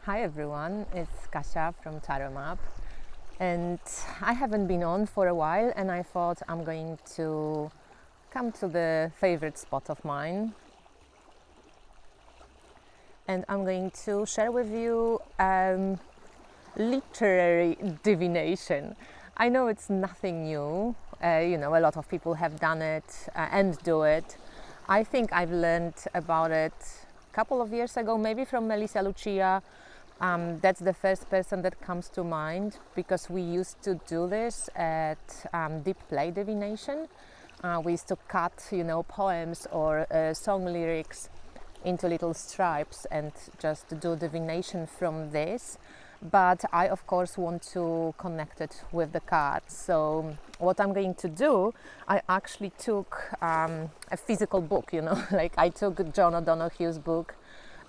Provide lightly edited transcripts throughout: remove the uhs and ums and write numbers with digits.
Hi everyone, it's Kasia from Tarot Map, and I haven't been on for a while, and I thought I'm going to come to the favorite spot of mine, and I'm going to share with you literary divination. I know it's nothing new, a lot of people have done it and do it. I think I've learned about it a couple of years ago, maybe from Melissa Lucia. That's the first person that comes to mind, because we used to do this at Deep Play Divination. We used to cut, poems or song lyrics into little stripes and just do divination from this. But I, of course, want to connect it with the cards. So what I'm going to do, I actually took a physical book, like I took John O'Donoghue's book,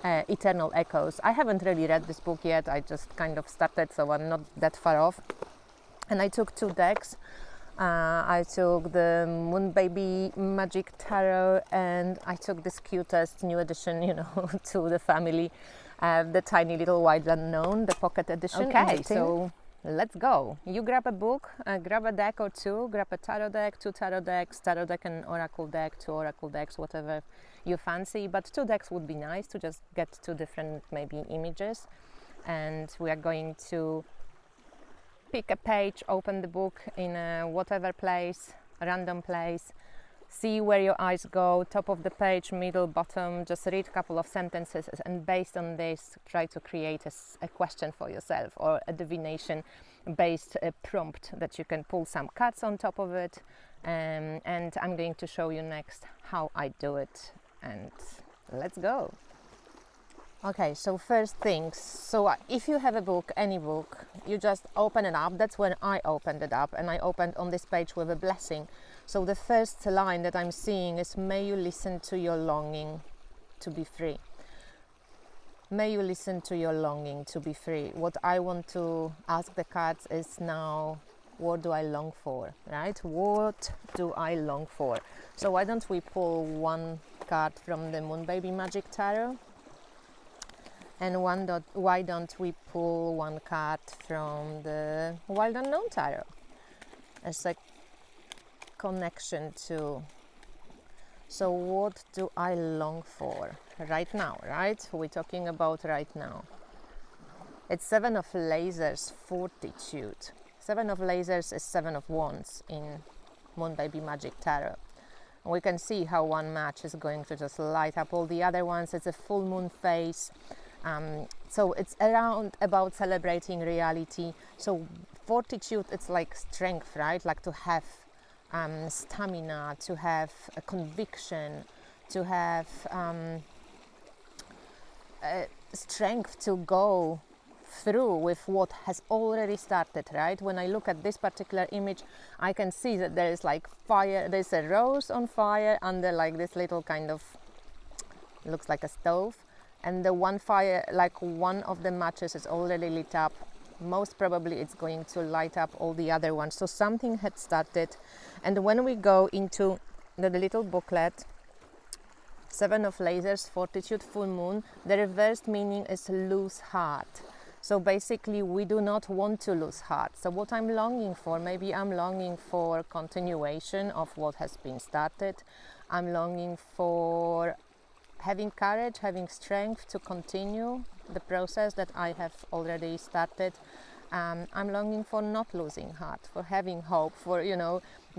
Eternal Echoes. I haven't really read this book yet, I just kind of started, so I'm not that far off. And I took two decks. I took the Moon Baby Magic Tarot, and I took this cutest new edition, to the family, the tiny little Wild Unknown, the pocket edition. Okay, so let's go. You grab a book, grab a deck or two, grab a tarot deck, two tarot decks, tarot deck and oracle deck, two oracle decks, whatever you fancy, but two decks would be nice to just get two different maybe images. And we are going to pick a page, open the book in a whatever place, a random place, see where your eyes go, top of the page, middle, bottom, just read a couple of sentences, and based on this try to create a question for yourself, or a divination based prompt that you can pull some cards on top of it. And I'm going to show you next how I do it, and let's go. Okay, so first things, so if you have a book, any book, you just open it up. That's when I opened it up, and I opened on this page with a blessing. So the first line that I'm seeing is, may you listen to your longing to be free. May you listen to your longing to be free. What I want to ask the cards is now, what do I long for, right? What do I long for? So why don't we pull one card from the Moon Baby Magic Tarot? And why don't we pull one card from the Wild Unknown Tarot as a connection to, so what do I long for right now, right? We're talking about right now. It's Seven of Lasers, Fortitude. Seven of Lasers is Seven of Wands in Moon Baby Magic Tarot. And we can see how one match is going to just light up all the other ones. It's a full moon phase. So it's around about celebrating reality. So fortitude, it's like strength, right? Like to have stamina, to have a conviction, to have strength to go through with what has already started, right? When I look at this particular image, I can see that there is like fire, there's a rose on fire under like this little kind of, looks like a stove. And the one fire, like one of the matches is already lit up. Most probably it's going to light up all the other ones. So something had started. And when we go into the little booklet, Seven of Lasers, Fortitude, Full Moon, the reversed meaning is lose heart. So basically we do not want to lose heart. So what I'm longing for, maybe I'm longing for continuation of what has been started. I'm longing for having courage, having strength to continue the process that I have already started. I'm longing for not losing heart, for having hope, for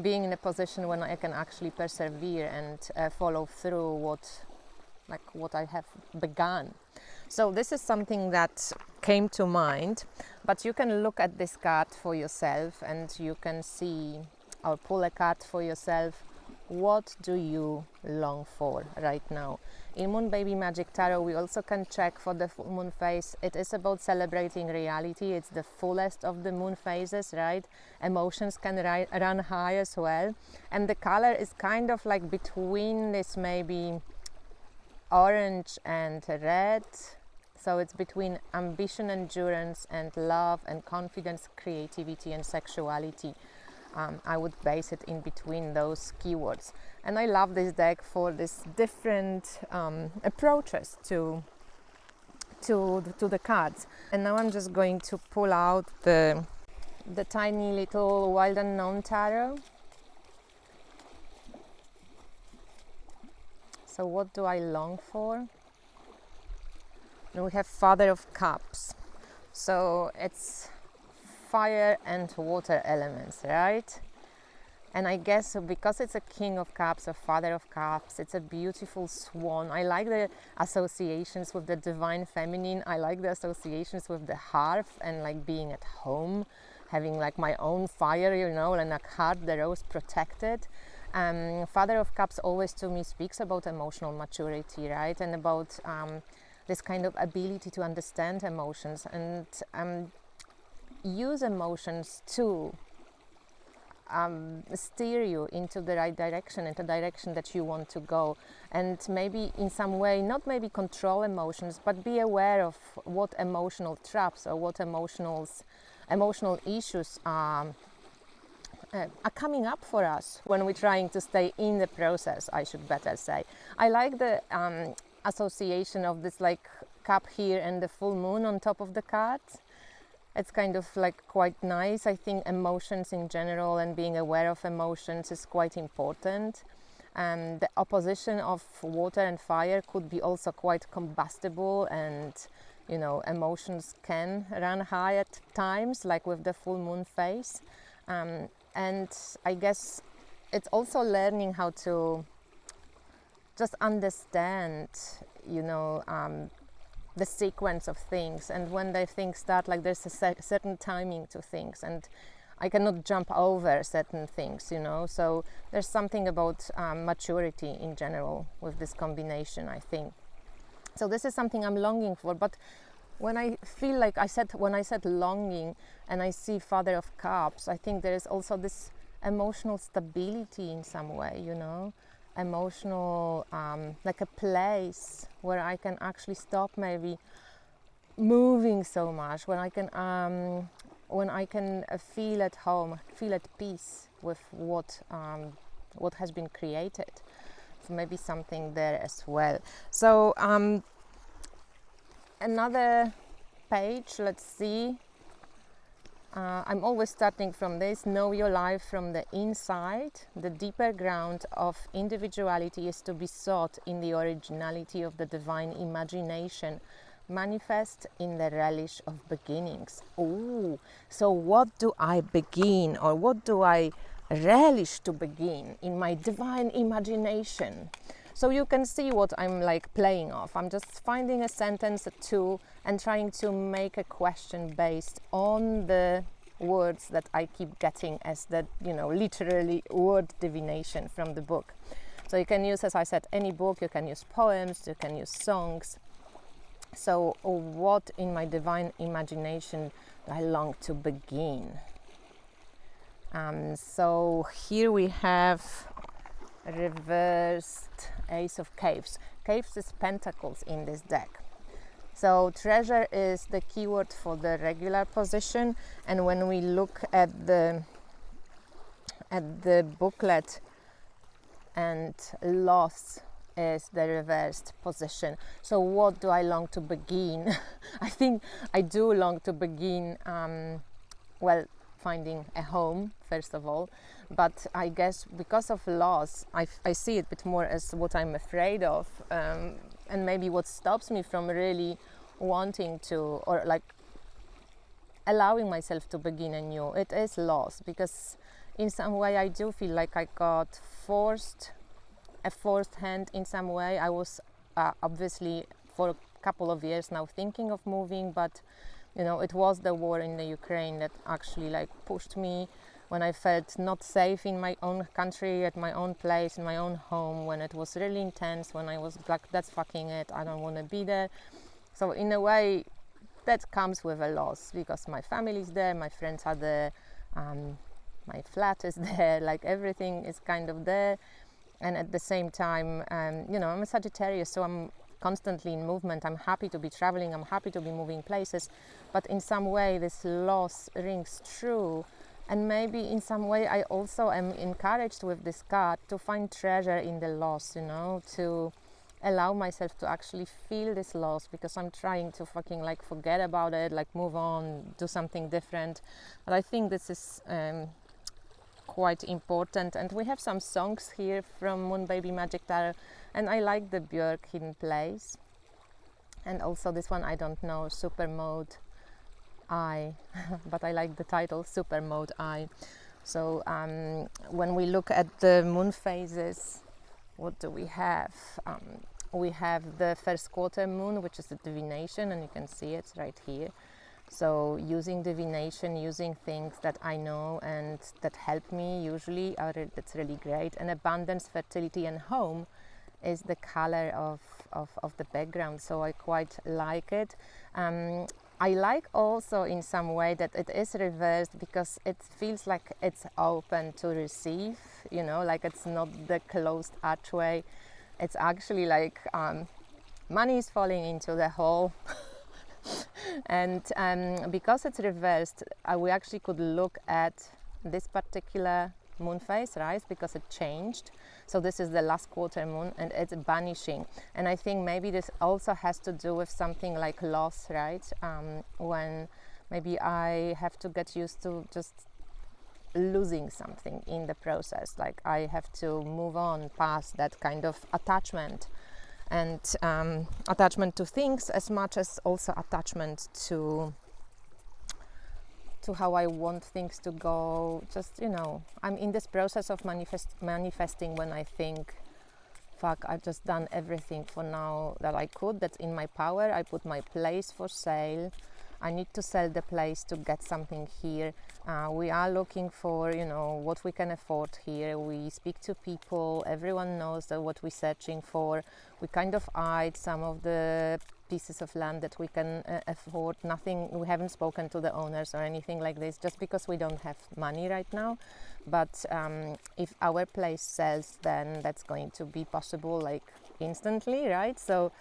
being in a position when I can actually persevere and follow through what I have begun. So this is something that came to mind, but you can look at this card for yourself and you can see, or pull a card for yourself. What do you long for right now? In Moon Baby Magic Tarot, we also can check for the full moon phase. It is about celebrating reality. It's the fullest of the moon phases, right? Emotions can run high as well. And the color is kind of like between this maybe orange and red. So it's between ambition, endurance, and love and confidence, creativity and sexuality. I would base it in between those keywords. And I love this deck for this different approaches to to the cards. And now I'm just going to pull out the tiny little Wild Unknown tarot. So what do I long for? And we have Father of Cups. So it's fire and water elements, right? And I guess because it's a King of Cups, a Father of Cups, it's a beautiful swan. I like the associations with the divine feminine. I like the associations with the hearth and like being at home, having like my own fire, you know, and a heart, the rose protected. Father of Cups always to me speaks about emotional maturity, right? And about this kind of ability to understand emotions and use emotions to steer you into the right direction, into the direction that you want to go, and maybe in some way not maybe control emotions, but be aware of what emotional traps or what emotional issues are coming up for us when we're trying to stay in the process, I should better say. I like the association of this like cup here and the full moon on top of the cards. It's kind of like quite nice. I think emotions in general and being aware of emotions is quite important. The opposition of water and fire could be also quite combustible, and you know, emotions can run high at times, like with the full moon phase. And I guess it's also learning how to just understand, you know, the sequence of things, and when the things start, like there's a certain timing to things, and I cannot jump over certain things, you know. So there's something about maturity in general with this combination, I think. So this is something I'm longing for. But when I feel like when I said longing and I see Father of Cups, I think there is also this emotional stability in some way, you know. Emotional, like a place where I can actually stop maybe moving so much, when I can feel at home, feel at peace with what has been created. So maybe something there as well. So another page, let's see. I'm always starting from this: know your life from the inside. The deeper ground of individuality is to be sought in the originality of the divine imagination, manifest in the relish of beginnings. Oh, so what do I begin, or what do I relish to begin in my divine imagination? So you can see what I'm like playing off. I'm just finding a sentence or two and trying to make a question based on the words that I keep getting as the, you know, literally word divination from the book. So you can use, as I said, any book. You can use poems, you can use songs. So what in my divine imagination do I long to begin? So here we have reversed Ace of Caves. Caves is pentacles in this deck. So treasure is the keyword for the regular position, and when we look at the booklet, and loss is the reversed position. So what do I long to begin? I think I do long to begin finding a home, first of all, but I guess because of loss, I see it a bit more as what I'm afraid of, and maybe what stops me from really wanting to, or like allowing myself to begin anew. It is loss, because in some way I do feel like I got a forced hand in some way. I was obviously for a couple of years now thinking of moving, but you know, it was the war in the Ukraine that actually like pushed me when I felt not safe in my own country, at my own place, in my own home, when it was really intense, when I was like, that's fucking it, I don't want to be there. So in a way, that comes with a loss, because my family is there, my friends are there, my flat is there, like everything is kind of there. And at the same time, you know, I'm a Sagittarius, so I'm constantly in movement. I'm happy to be traveling, I'm happy to be moving places, but in some way this loss rings true. And maybe in some way I also am encouraged with this card to find treasure in the loss, you know, to allow myself to actually feel this loss, because I'm trying to fucking like forget about it, like move on, do something different. But I think this is quite important. And we have some songs here from Moon Baby Magic Tarot, and I like the Björk Hidden Place, and also this one I don't know, Super Mode I, but I like the title, Super Mode I. So when we look at the moon phases, what do we have? We have the first quarter moon, which is the divination, and you can see it right here. So using divination, using things that I know and that help me usually, that's really great. And abundance, fertility and home is the color of the background, so I quite like it. I like also in some way that it is reversed, because it feels like it's open to receive, you know, like it's not the closed archway. It's actually like money is falling into the hole. And because it's reversed, we actually could look at this particular moon phase, right? Because it changed. So this is the last quarter moon and it's vanishing. And I think maybe this also has to do with something like loss, right? When maybe I have to get used to just losing something in the process. Like I have to move on past that kind of attachment, and attachment to things as much as also attachment to how I want things to go. Just, you know, I'm in this process of manifesting when I think, fuck, I've just done everything for now that I could, that's in my power. I put my place for sale. I need to sell the place to get something here. We are looking for, you know, what we can afford here. We speak to people. Everyone knows that what we're searching for. We kind of eyed some of the pieces of land that we can afford. Nothing, we haven't spoken to the owners or anything like this, just because we don't have money right now. But if our place sells, then that's going to be possible like instantly, right? So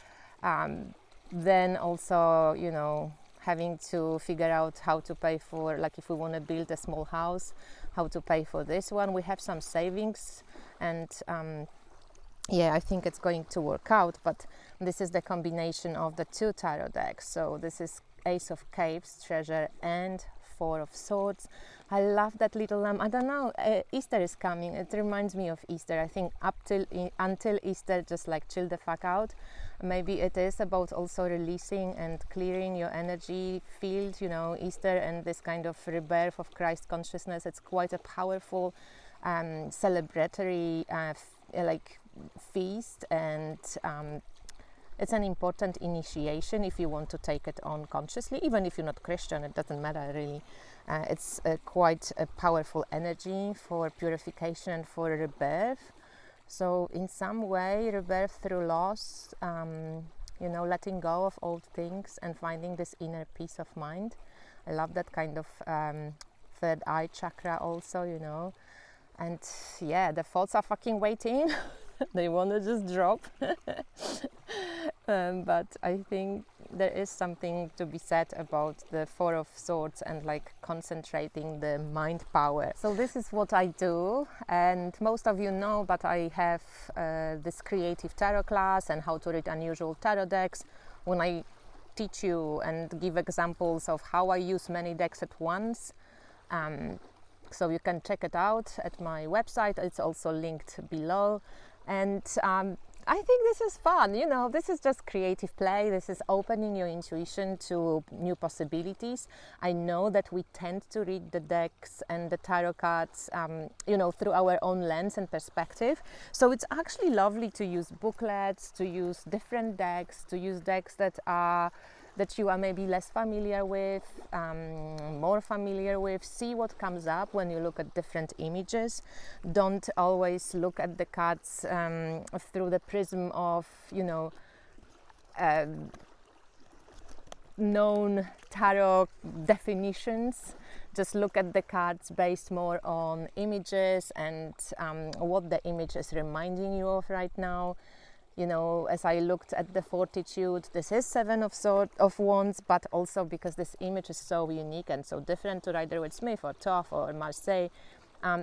then also, you know, having to figure out how to pay for, like if we want to build a small house, how to pay for this one. We have some savings, and yeah, I think it's going to work out. But this is the combination of the two tarot decks. So this is Ace of Cups, Treasure, and Four of Swords. I love that little lamb. I don't know, Easter is coming. It reminds me of Easter. I think until Easter, just like chill the fuck out. Maybe it is about also releasing and clearing your energy field, you know, Easter and this kind of rebirth of Christ consciousness. It's quite a powerful celebratory like feast, and it's an important initiation if you want to take it on consciously. Even if you're not Christian, it doesn't matter really. It's quite a powerful energy for purification and for rebirth. So in some way, rebirth through loss, you know, letting go of old things and finding this inner peace of mind. I love that kind of third eye chakra also, you know. And yeah, the thoughts are fucking waiting. They want to just drop. But I think there is something to be said about the Four of Swords and like concentrating the mind power. So this is what I do, and most of you know, but I have this creative tarot class and how to read unusual tarot decks. When I teach you and give examples of how I use many decks at once, so you can check it out at my website. It's also linked below. And I think this is fun, you know, this is just creative play. This is opening your intuition to new possibilities. I know that we tend to read the decks and the tarot cards, you know, through our own lens and perspective. So it's actually lovely to use booklets, to use different decks, to use decks that you are maybe less familiar with, more familiar with. See what comes up when you look at different images. Don't always look at the cards through the prism of, you know, known tarot definitions. Just look at the cards based more on images and what the image is reminding you of right now. You know, as I looked at the Fortitude, this is Seven of Wands, but also because this image is so unique and so different to Rider-Waite-Smith or Thoth or Marseille,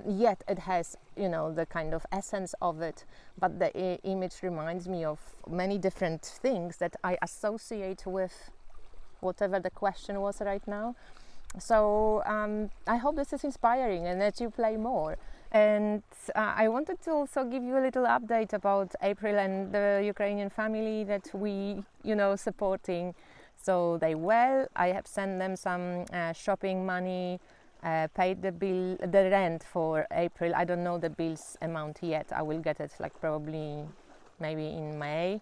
Yet it has, you know, the kind of essence of it, but the image reminds me of many different things that I associate with whatever the question was right now. So I hope this is inspiring and that you play more. And I wanted to also give you a little update about April and the Ukrainian family that we, you know, supporting. So they well. I have sent them some shopping money, paid the rent for April. I don't know the bill's amount yet. I will get it like probably maybe in May.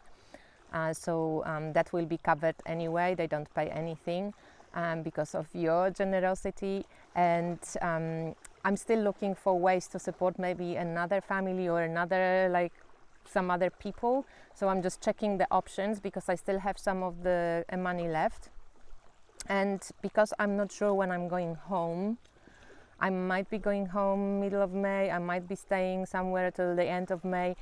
So that will be covered anyway. They don't pay anything because of your generosity. And I'm still looking for ways to support maybe another family or another, like some other people. So I'm just checking the options because I still have some of the money left. And because I'm not sure when I'm going home, I might be going home middle of May, I might be staying somewhere till the end of May.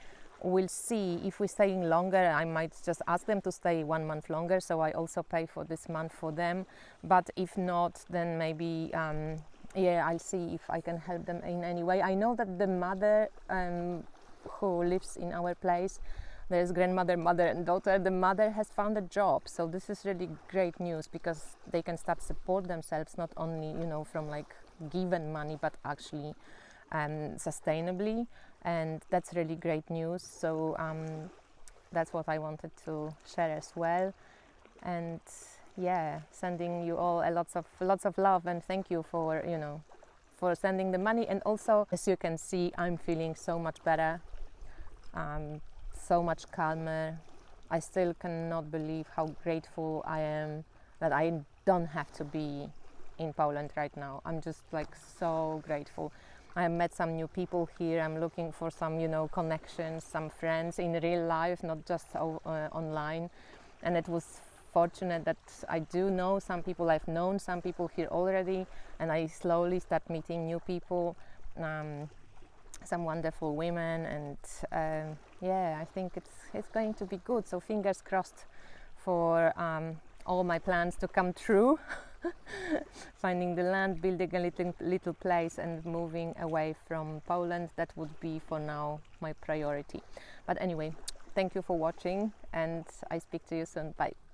We'll see. If we're staying longer, I might just ask them to stay 1 month longer, so I also pay for this month for them. But if not, then maybe I'll see if I can help them in any way. I know that the mother who lives in our place, there's grandmother, mother and daughter. The mother has found a job, so this is really great news because they can start support themselves, not only, you know, from like given money, but actually sustainably, and that's really great news. So that's what I wanted to share as well. And yeah, sending you all lots of love, and thank you for, you know, for sending the money. And also, as you can see, I'm feeling so much better, so much calmer. I still cannot believe how grateful I am that I don't have to be in Poland right now. I'm just like so grateful. I have met some new people here. I'm looking for some, you know, connections, some friends in real life, not just online. And it was fortunate that I do know some people. I've known some people here already, and I slowly start meeting new people, some wonderful women, and I think it's going to be good. So fingers crossed for all my plans to come true. Finding the land, building a little place, and moving away from Poland, that would be for now my priority. But anyway, thank you for watching, and I speak to you soon. Bye.